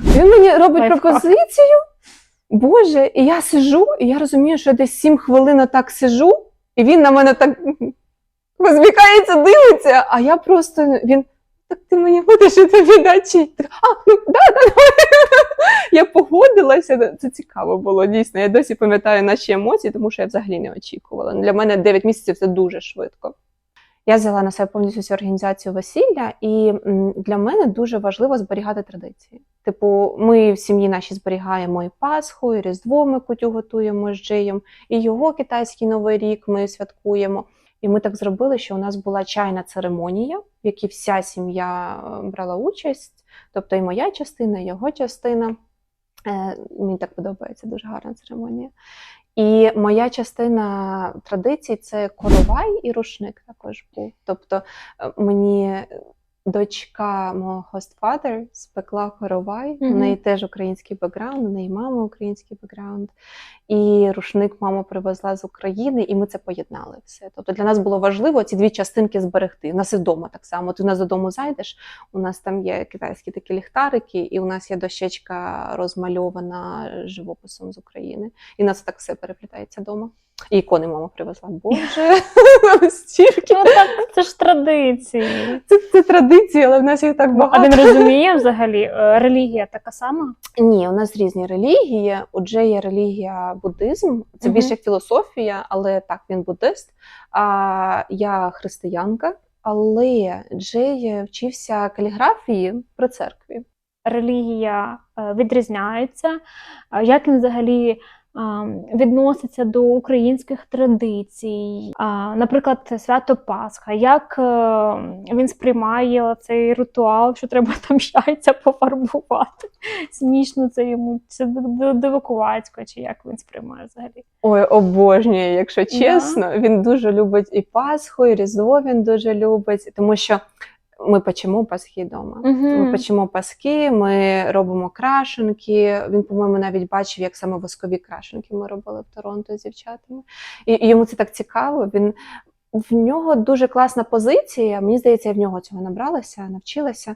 Він мені робить пропозицію. Боже, і я сиджу, і я розумію, що я десь 7 хвилин так сиджу, і він на мене так посміхається, дивиться, а я просто, він, так ти мені будеш і тобі дати? Ну, да. Я погодилася, це цікаво було, дійсно. Я досі пам'ятаю наші емоції, тому що я взагалі не очікувала. Для мене 9 місяців – це дуже швидко. Я взяла на себе повністю всю організацію весілля, і для мене дуже важливо зберігати традиції. Типу, ми в сім'ї нашій зберігаємо і Пасху, і Різдво ми кутю готуємо з Джеєм, і його китайський Новий рік ми святкуємо. І ми так зробили, що у нас була чайна церемонія, в якій вся сім'я брала участь, тобто і моя частина, і його частина. Мені так подобається, дуже гарна церемонія. І моя частина традицій – це коровай і рушник також був. Тобто мені дочка мого хостфадер спекла коровай, у неї теж український бекграунд, у неї мама український бекграунд. І рушник мама привезла з України, і ми це поєднали все. Тобто для нас було важливо ці 2 частинки зберегти. У нас і вдома так само. Ти у нас додому зайдеш, у нас там є китайські такі ліхтарики, і у нас є дощечка розмальована живописом з України. І у нас так все переплітається вдома. І ікони мама привезла. Боже, стільки. Ну так, це ж традиції. Це традиції, але в нас їх так А багато. він розуміє взагалі, релігія така сама? Ні, у нас різні релігії. У Джей є релігія буддизм, це Мгм. більше як філософія, але так, він буддист. А я християнка, але Джей вчився каліграфії при церкві. Релігія відрізняється. Як він взагалі відноситься до українських традицій? Наприклад, свято Пасха. Як він сприймає цей ритуал, що треба там яйця пофарбувати? Смішно це йому, це дивакувацько, чи як він сприймає взагалі? Ой, обожнює, якщо Да. чесно. Він дуже любить і Пасху, і Різдво він дуже любить, тому що ми печемо пасхи вдома. Ми печемо паски, ми робимо крашенки. Він, по-моєму, навіть бачив, як саме воскові крашенки ми робили в Торонто з дівчатами. І йому це так цікаво. В нього дуже класна позиція. Мені здається, я в нього цього набралася, навчилася.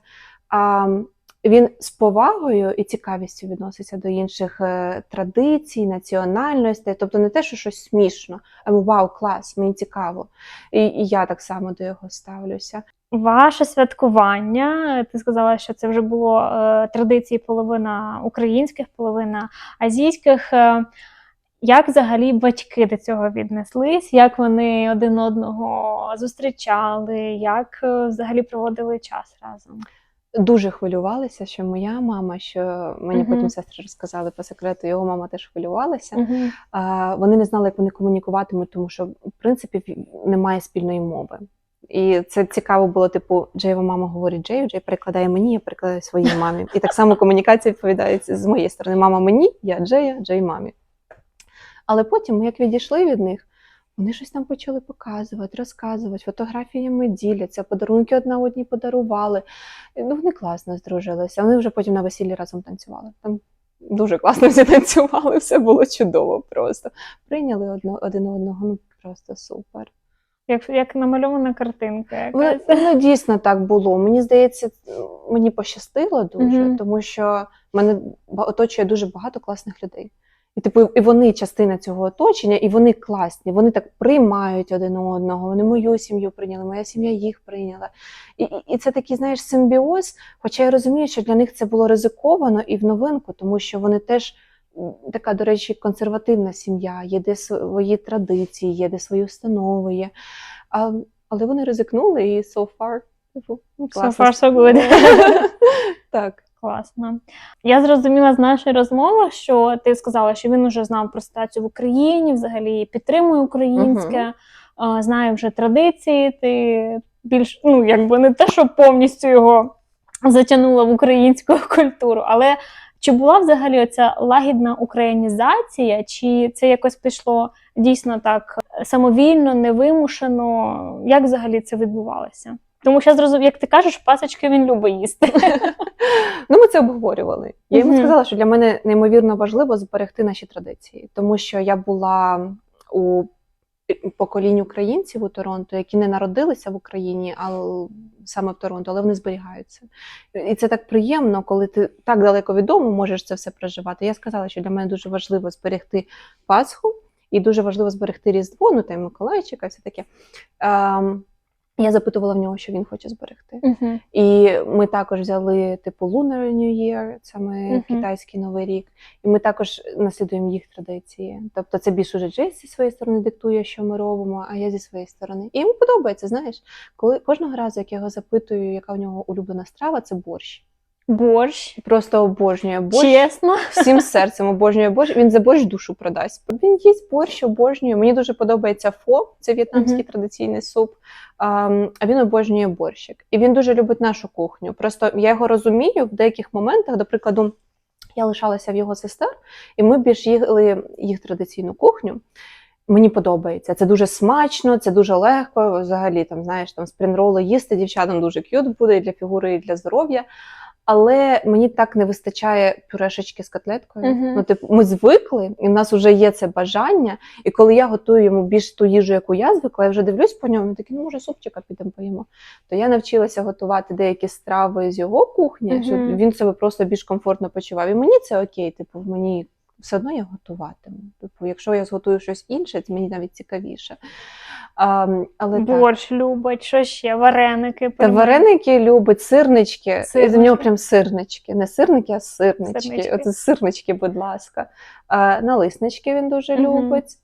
Він з повагою і цікавістю відноситься до інших традицій, національностей. Тобто не те, що щось смішно, а вау, клас, мені цікаво. І я так само до його ставлюся. Ваше святкування, ти сказала, що це вже було традиції половина українських, половина азійських. Як взагалі батьки до цього віднеслись? Як вони один одного зустрічали? Як взагалі проводили час разом? Дуже хвилювалися, що моя мама, що мені Мгм. потім сестри розказали по секрету, його мама теж хвилювалася. Мгм. Вони не знали, як вони комунікуватимуть, тому що, в принципі, немає спільної мови. І це цікаво було, типу, Джейова мама говорить Джею, Джей перекладає мені, я перекладаю своїй мамі. І так само комунікація відповідається з моєї сторони. Мама мені, я Джея, Джей мамі. Але потім, як відійшли від них, вони щось там почали показувати, розказувати, фотографіями діляться, подарунки одна одній подарували. Ну, вони класно здружилися. Вони вже потім на весіллі разом танцювали. Там дуже класно всі танцювали, все було чудово просто. Прийняли один одного, ну просто супер. Як намальована картинка Ну, якась. дійсно так було. Мені здається, мені пощастило дуже, Мгм. тому що мене оточує дуже багато класних людей. І типу, і вони частина цього оточення, і вони класні. Вони так приймають один одного. Вони мою сім'ю прийняли, моя сім'я їх прийняла. І це такий, знаєш, симбіоз. Хоча я розумію, що для них це було ризиковано і в новинку, тому що вони теж така, до речі, консервативна сім'я, є де свої традиції, є де свої установи є. Але вони ризикнули і so far, типу, So класно. far, so good. Так. Класно. Я зрозуміла з нашої розмови, що ти сказала, що він уже знав про ситуацію в Україні, взагалі підтримує українське, знає вже традиції, ти більш, ну, якби не те, що повністю його затягнула в українську культуру, але чи була взагалі оця лагідна українізація, чи це якось пішло дійсно так самовільно, невимушено? Як взагалі це відбувалося? Тому що, як ти кажеш, пасочки він любить їсти. Ну, ми це обговорювали. Я йому Мгм. сказала, що для мене неймовірно важливо зберегти наші традиції, тому що я була у поколінні українців у Торонто, які не народилися в Україні, а саме в Торонто, але вони зберігаються. І це так приємно, коли ти так далеко від дому можеш це все проживати. Я сказала, що для мене дуже важливо зберегти Пасху і дуже важливо зберегти Різдво, ну та й Миколайчика, все таке. Я запитувала в нього, що він хоче зберегти. Мгм. І ми також взяли типу Lunar New Year, саме китайський Новий рік, і ми також наслідуємо їх традиції. Тобто це більше уже Джей зі своєї сторони диктує, що ми робимо, а я зі своєї сторони. І йому подобається, знаєш, коли кожного разу, як я його запитую, яка у нього улюблена страва, це борщ. Борщ. Просто обожнює борщ. Чесно. Всім серцем обожнює борщ. Він за борщ душу продасть. Він їсть борщ, обожнює. Мені дуже подобається фо, це в'єтнамський традиційний суп. А він обожнює борщик. І він дуже любить нашу кухню. Просто я його розумію в деяких моментах, до прикладу, я лишалася в його сестер, і ми більш їли їх традиційну кухню. Мені подобається. Це дуже смачно, це дуже легко. Взагалі, там, знаєш, там спрінроли їсти дівчатам дуже к'ют буде і для фігури, і для здоров'я. Але мені так не вистачає пюрешечки з котлеткою. Ну, типу, ми звикли, і в нас вже є це бажання. І коли я готую йому більш ту їжу, яку я звикла, я вже дивлюсь по ньому, і такий, ну, може, супчика підемо поїмо. То я навчилася готувати деякі страви з його кухні, щоб він себе просто більш комфортно почував. І мені це окей, типу, мені все одно я готуватиму. Тобто, якщо я зготую щось інше, це мені навіть цікавіше. Але Борщ любить, що ще? Вареники. та вареники любить, сирнички. Сирнички. У нього прям сирнички. Не сирники, а сирнички. Сирнички. Оце сирнички, будь ласка. Налиснички він дуже Мгм. любить.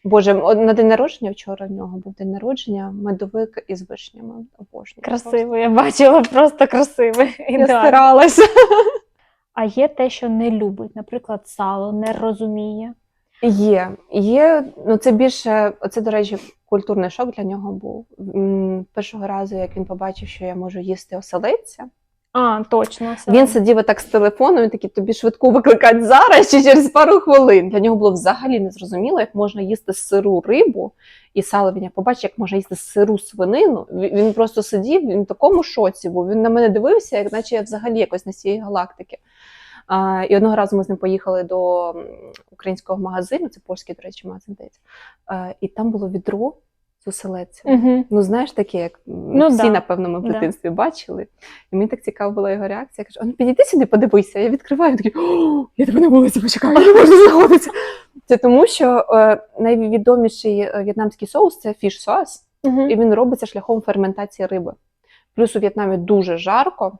Боже, на день народження вчора в нього був день народження, медовик із вишнями. Обожнюю. Красивий, я бачила, просто красивий. Я Ідеально. старалася. А є те, що не любить, наприклад, сало, не розуміє. Є, ну це більше, це, до речі, культурний шок для нього був. Першого разу, як він побачив, що я можу їсти оселедця, А, точно. він сидів отак з телефоном, він такий, тобі швидку викликати зараз чи через пару хвилин. Для нього було взагалі незрозуміло, як можна їсти сиру рибу, і сало він як побачив, як можна їсти сиру свинину. Він просто сидів, він в такому шоці був. Він на мене дивився, як наче я взагалі якось не з цієї галактики. І одного разу ми з ним поїхали до українського магазину, це польський, до речі, магазин, і там було відро з оселедцем. Угу. Ну, знаєш, таке, як всі, да. напевно, ми в дитинстві бачили. І мені так цікава була його реакція. Я кажу, підійди сюди, подивися. Я відкриваю, він такий, я тебе на вулиці почекаю, я не можу знаходитися. Це тому, що найвідоміший в'єтнамський соус – це фіш-соус, і він робиться шляхом ферментації риби. Плюс у В'єтнамі дуже жарко,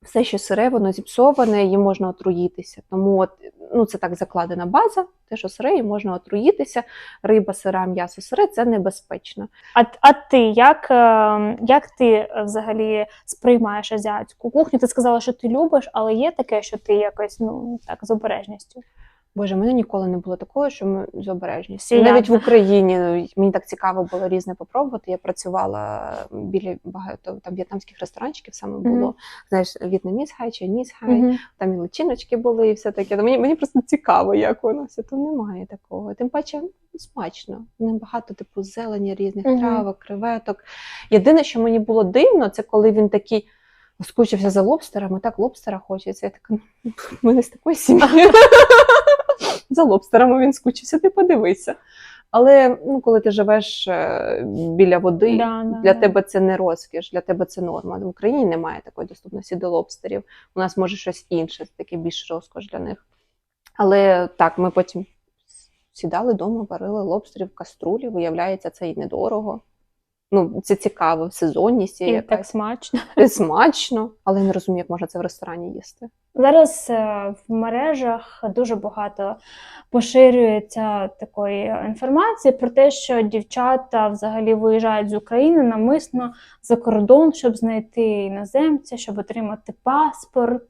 все, що сире, воно зіпсоване, їм можна отруїтися. Тому це так закладена база, те, що сире, їм можна отруїтися. Риба сира, м'ясо сире – це небезпечно. А ти, як ти взагалі сприймаєш азіатську кухню? Ти сказала, що ти любиш, але є таке, що ти якось, так, з обережністю? Боже, в мене ніколи не було такого, що ми з обережністю. Всіяко. Навіть в Україні мені так цікаво було різне попробувати. Я працювала біля багато там в'єтнамських ресторанчиків, саме було, знаєш, в'єтнаміс хай, чайніс хай, там і личиночки були, і все таке. Мені просто цікаво, як воно все. Тут немає такого. Тим паче смачно. Небагато типу зелені, різних травок, креветок. Єдине, що мені було дивно, це коли він такий скучився за лобстерами, так лобстера хочеться. Я така, в мене з такої сім'ї. За лобстерами він скучився, ти подивися. Але коли ти живеш біля води, для тебе це не розкіш, для тебе це норма. В Україні немає такої доступності до лобстерів. У нас може щось інше, таке більш розкош для них. Але так, ми потім сідали вдома, варили лобстерів в каструлі, виявляється, це і недорого. Це цікаво, сезонність є якась. Так смачно. Смачно, але я не розумію, як можна це в ресторані їсти. Зараз в мережах дуже багато поширюється такої інформації про те, що дівчата взагалі виїжджають з України намисно за кордон, щоб знайти іноземця, щоб отримати паспорт.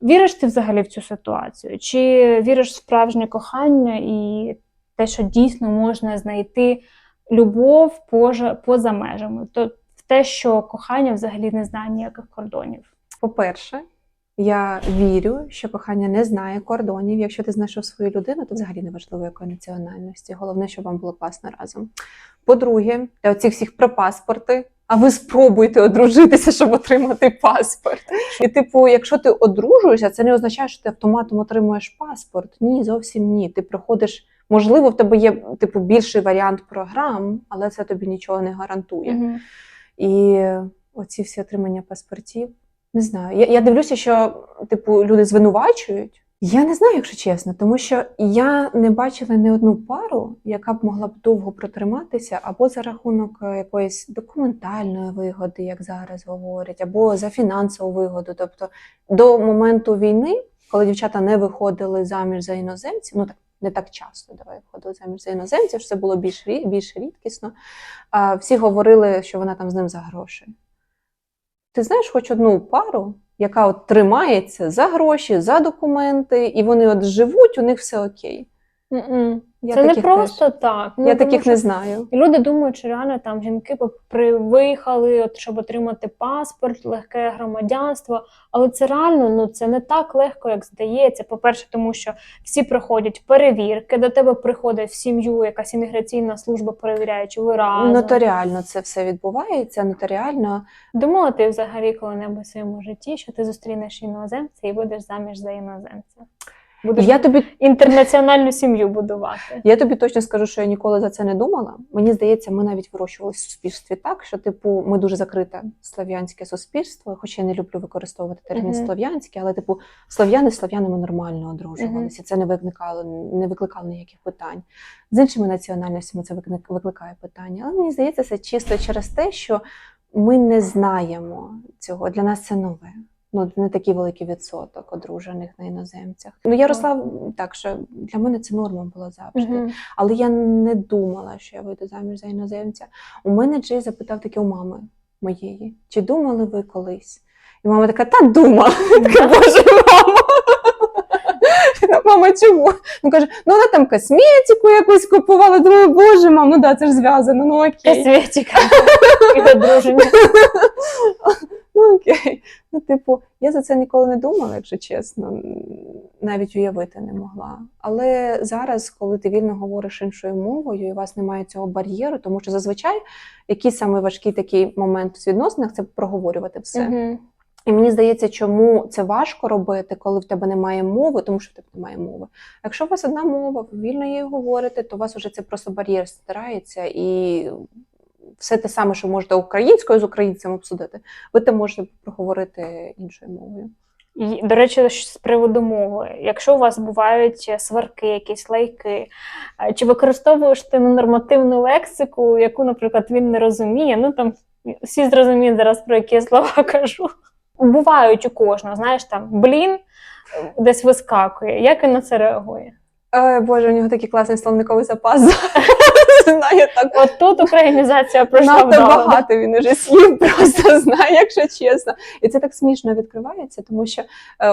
Віриш ти взагалі в цю ситуацію? Чи віриш в справжнє кохання і те, що дійсно можна знайти любов поза межами? То в те, що кохання взагалі не знає ніяких кордонів. По-перше, я вірю, що кохання не знає кордонів. Якщо ти знайшов свою людину, то взагалі не важливо, якої національності. Головне, щоб вам було класно разом. По-друге, для оцих всіх про паспорти, а ви спробуйте одружитися, щоб отримати паспорт. І якщо ти одружуєшся, це не означає, що ти автоматом отримуєш паспорт. Ні, зовсім ні. Ти проходиш, можливо, в тебе є більший варіант програм, але це тобі нічого не гарантує. І оці всі отримання паспортів, не знаю. Я дивлюся, що люди звинувачують. Я не знаю, якщо чесно, тому що я не бачила ні одну пару, яка б могла б довго протриматися або за рахунок якоїсь документальної вигоди, як зараз говорять, або за фінансову вигоду. Тобто до моменту війни, коли дівчата не виходили заміж за іноземців, не так часто виходили заміж за іноземців, що це було більш рідкісно, всі говорили, що вона там з ним за гроші. Ти знаєш хоч одну пару, яка тримається за гроші, за документи, і вони живуть, у них все окей? Це не просто так. Я таких не знаю. Люди думають, що реально там жінки виїхали, щоб отримати паспорт, легке громадянство. Але це реально, це не так легко, як здається. По-перше, тому що всі проходять перевірки, до тебе приходить в сім'ю якась імміграційна служба, перевіряє, чи ви разом. Нотаріально це все відбувається, нотаріально. Думала ти взагалі коли-небудь в своєму житті, що ти зустрінеш іноземця і будеш заміж за іноземця? Будеш Я тобі інтернаціональну сім'ю будувати. Я тобі точно скажу, що я ніколи за це не думала. Мені здається, ми навіть вирощувалися в суспільстві так, що типу ми дуже закрите слов'янське суспільство, хоча я не люблю використовувати термін слов'янське, але типу слов'яни з слов'янами нормально одружувалися. Це не викликало ніяких питань. З іншими національностями це викликає питання. Але мені здається, це чисто через те, що ми не знаємо цього. Для нас це нове. Ну, не такий великий відсоток одружених на іноземцях. Ну, я росла так, що для мене це норма була завжди. Але я не думала, що я вийду заміж за іноземця. У мене Джей запитав таке у мами моєї, чи думали ви колись? І мама така, та думала. Така, боже, мама. Мама, чого? Ну, каже, ну вона там косметику якусь купувала. Думаю, боже, мам, ну да, це ж зв'язано, ну окей. Косметика і одруження. Ну окей. Ну, типу, я за це ніколи не думала, якщо чесно. Навіть уявити не могла. Але зараз, коли ти вільно говориш іншою мовою, і у вас немає цього бар'єру, тому що зазвичай якийсь саме важкий такий момент в відносинах – це проговорювати все. І мені здається, чому це важко робити, коли в тебе немає мови, тому що в тебе немає мови. Якщо у вас одна мова, ви вільно її говорите, то у вас вже це просто бар'єр стирається, і все те саме, що можете українською з українцем обсудити, ви те можете проговорити іншою мовою. І, до речі, з приводу мови. Якщо у вас бувають сварки, якісь лайки, чи використовуєш ти ненормативну лексику, яку, наприклад, він не розуміє, ну там всі зрозуміють зараз, про які я слова кажу. Бувають у кожного, знаєш, там, блін, десь вискакує. Як він на це реагує? Ой, Боже, у нього такий класний словниковий запас. Знає так. От тут українізація пройшла надто вдало. багато він уже слів просто знає, якщо чесно. І це так смішно відкривається, тому що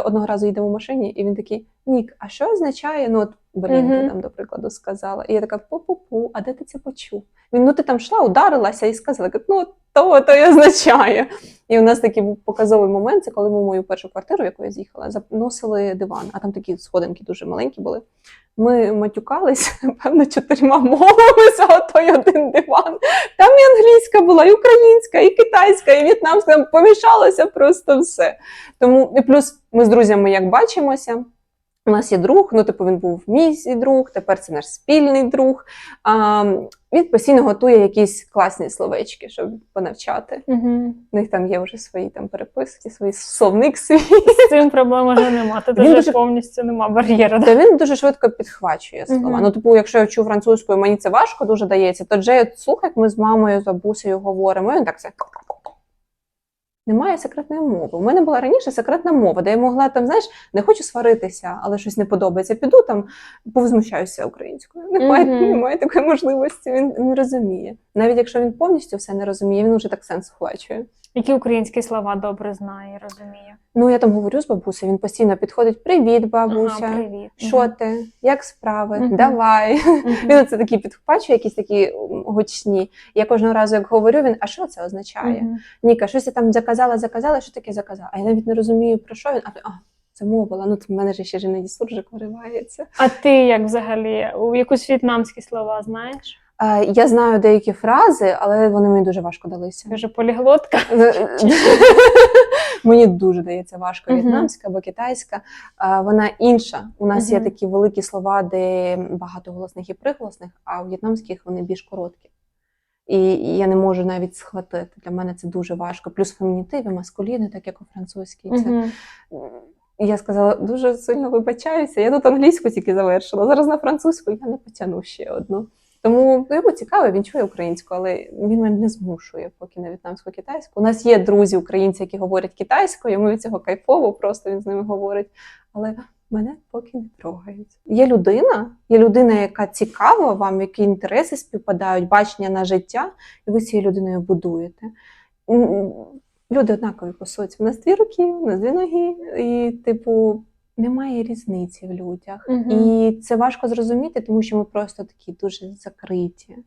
одного разу їдемо в машині, і він такий, Нік, а що означає, ну от, блін, ти там, до прикладу, сказала. І я така, пу-пу-пу, а де ти це почув? Він, ну ти там йшла, ударилася і сказала, ну то і означає. І у нас такий був показовий момент, це коли ми в мою першу квартиру, в яку я з'їхала, заносили диван, а там такі сходинки дуже маленькі були. Ми матюкались, напевно, 4 мовами за той один диван. Там і англійська була, і українська, і китайська, і в'єтнамська, там помішалося просто все. Тому, і плюс ми з друзями як бачимося, у нас є друг, ну типу він був мій друг, тепер це наш спільний друг. Він постійно готує якісь класні словечки, щоб понавчати. У них там є вже свої там переписки, свій словник свій. З цим проблем вже нема, тут вже повністю нема бар'єру. Та він дуже швидко підхвачує слова. Ну, типу, якщо я вчу французькою, мені це важко дуже дається, то Джей слухає, як ми з мамою, з бабусею говоримо, і він так все... Немає секретної мови. У мене була раніше секретна мова, де я могла там, знаєш, не хочу сваритися, але щось не подобається. Піду там, повзмущаюся українською. Немає такої можливості, він не розуміє. Навіть якщо він повністю все не розуміє, він вже так сенс вхвачує. Які українські слова добре знає, розуміє? Ну, я там говорю з бабусею, він постійно підходить, привіт, бабуся, привіт. Що ти, як справи, давай. Він оце такі підхвачує, якісь такі гучні. Я кожного разу, як говорю, він, а що це означає? Ніка, щось я там заказала, що таке заказала? А я навіть не розумію, про що він, замовила, ну, в мене ж ще ж суржик виривається. А ти як взагалі, якусь в'єтнамські слова знаєш? Я знаю деякі фрази, але вони мені дуже важко далися. Ти вже поліглотка? Мені дуже дається важко в'єтнамська або китайська. Вона інша. У нас є такі великі слова, де багато голосних і приголосних, а у в'єтнамських вони більш короткі. І я не можу навіть схватити. Для мене це дуже важко. Плюс фемінітиви, маскуліни, так як у французькій. Я сказала, дуже сильно вибачаюся. Я тут англійську тільки завершила. Зараз на французьку я не потягну ще одну. Тому йому цікаво, він чує українську, але він мене не змушує поки на в'єтнамську-китайську. У нас є друзі українці, які говорять китайською, йому від цього кайфово, просто він з ними говорить. Але мене поки не трогають. Є людина, яка цікава вам, які інтереси співпадають, бачення на життя, і ви цією людиною будуєте. Люди однакові по суті. У нас 2 руки, у нас 2 ноги, і типу... Немає різниці в людях. І це важко зрозуміти, тому що ми просто такі дуже закриті,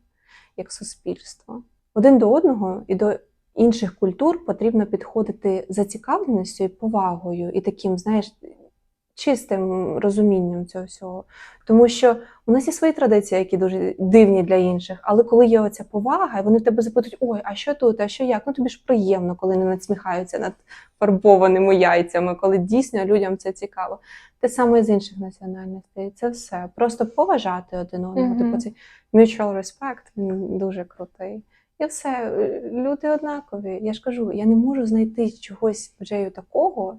як суспільство. Один до одного і до інших культур потрібно підходити зацікавленістю і повагою, і таким, знаєш, чистим розумінням цього всього. Тому що у нас є свої традиції, які дуже дивні для інших, але коли є оця повага, і вони тебе запитують, ой, а що тут, а що як? Ну тобі ж приємно, коли не надсміхаються над фарбованими яйцями, коли дійсно людям це цікаво. Те саме з інших національностей. Це все. Просто поважати один одного. Типу цей mutual respect, він дуже крутий. І все, люди однакові. Я ж кажу, я не можу знайти чогось вже такого,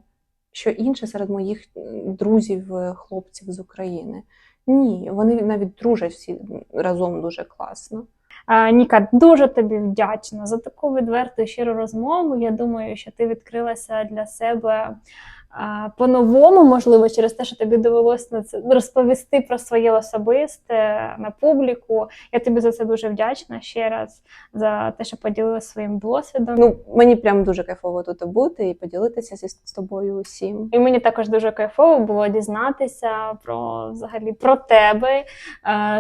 що інше серед моїх друзів, хлопців з України. Ні, вони навіть дружать всі разом дуже класно. Ніка, дуже тобі вдячна за таку відверту і щиру розмову. Я думаю, що ти відкрилася для себе по-новому, можливо, через те, що тобі довелося розповісти про своє особисте на публіку. Я тобі за це дуже вдячна ще раз, за те, що поділилася своїм досвідом. Ну, мені прям дуже кайфово тут бути і поділитися з тобою усім. І мені також дуже кайфово було дізнатися взагалі про тебе,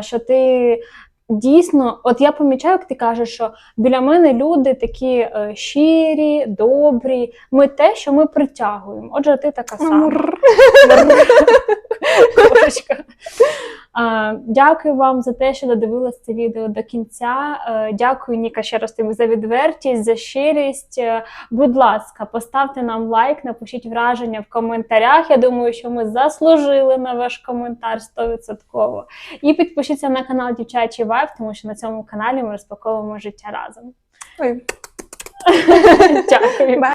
що ти дійсно, от я помічаю, як ти кажеш, що біля мене люди такі щирі, добрі. Ми те, що ми притягуємо. Отже, ти така сама. Кошечка. Дякую вам за те, що додивились це відео до кінця. Дякую, Ніка, ще раз тобі за відвертість, за щирість. Будь ласка, поставте нам лайк, напишіть враження в коментарях. Я думаю, що ми заслужили на ваш коментар 100%. І підпишіться на канал Дівчачий Вайб, тому що на цьому каналі ми розпаковуємо життя разом. Ой. Дякую.